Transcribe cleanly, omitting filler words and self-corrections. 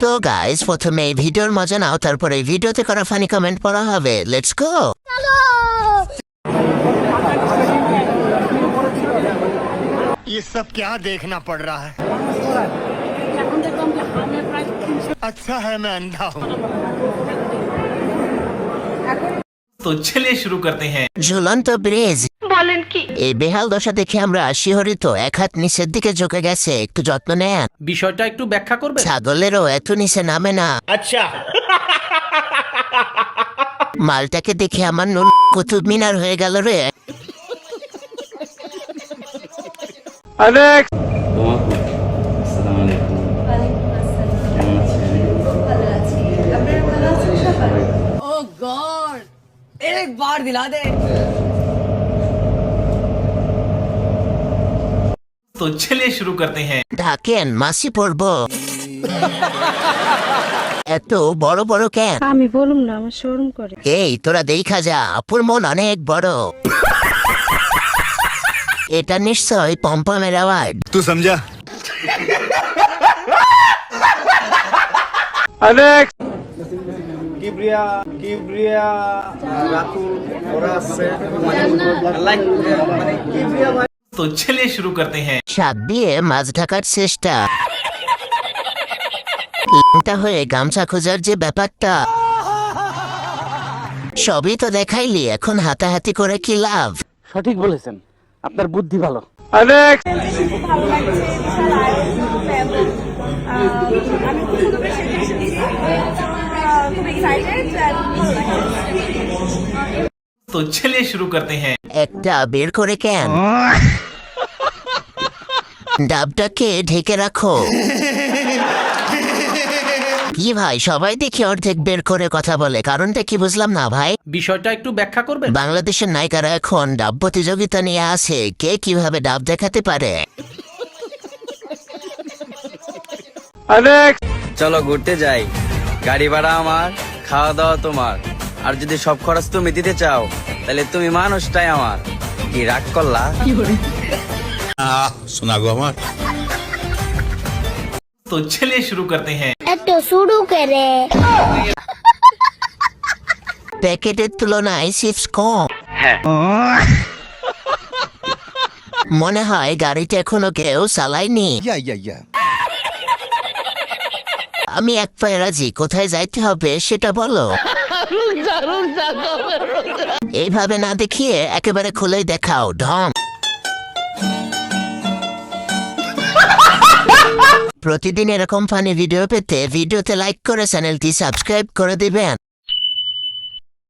তো গাইস, প্রথমে এই ভিডিওর মজা নাও, তারপরে এই ভিডিওতে করা ফানি কমেন্ট পড়া হবে। Let's go. ये सब क्या देखना पड़ रहा है? अच्छा है मैं अंधा हूँ। तो चलिए शुरू करते हैं। ঝুলন্ত ব্রিজ বলেন কি? এই বেহাল দশা দেখে আমরা শিহরিত। এক হাত নিচের দিকে ঝুঁকে গেছে, একটু যত্ন নেন। বিষয়টা একটু ব্যাখ্যা করবে? ছাগলেরও এত নিচে নামে না। अच्छा মালটাকে দেখে আমার নুন কুতুব মিনার হয়ে গেল রে। ओह गॉड एक बार दिला दे। तो चलिए शुरू करते हैं। ঢাকেন, মাসি পড়বো। এত বড় বড় কেন? আমি বলুম না, আমার শরম করে। এই তোরা দেখা যা, আপুর মন অনেক বড়। এটা নিশ্চয় পম্পমের আওয়াজ। तू समझा? तो चलिए शुरू करते हैं। সাপ দিয়ে মাছ ঢাকার চেষ্টা। টা হয়ে গামছা খোঁজার যে ব্যাপারটা, সবই তো দেখাইলি, এখন হাতাহাতি করে কি লাভ? সঠিক বলেছেন, আপনার বুদ্ধি ভালো। ভালো লাগছে, বিশাল আয়োজন এবং আমি খুব সুন্দর করে সেজে এসেছি। খুব এক্সাইটেড। तो चलिए शुरू करते हैं। একটা বের করে কেন? ডাবটাকে ঢেকে রাখো। কি ভাই, সবাই দেখি অর্ধেক বের করে কথা বলে, কারণটা কি বুঝলাম না ভাই। বিষয়টা একটু ব্যাখ্যা করবে? বাংলাদেশের নায়িকারা এখন ডাব প্রতিযোগিতা নিয়ে আসে, কে কিভাবে ডাব দেখাতে পারে। চলো ঘুরতে যাই, গাড়ি ভাড়া আমার, খাওয়া দাওয়া তোমার, আর যদি সব খরচ তুমি দিতে চাও তাহলে তুমি মানুষটাই আমার। কি রাগ করলা? सुना गो हमार। तो चलिए शुरू करते हैं। একটু শুরু করে। প্যাকেটের তুলনায় চিপস কম। মনে হয় গাড়িটা এখনো কেউ চালায়নি। আমি এক পায়ে রাজি, কোথায় যাইতে হবে সেটা বলো। এইভাবে না দেখিয়ে একেবারে খুলেই দেখাও, ঢং। প্রতিদিন এরকম ফানি ভিডিও পেতে ভিডিওতে লাইক করে চ্যানেলটি সাবস্ক্রাইব করে দিবেন।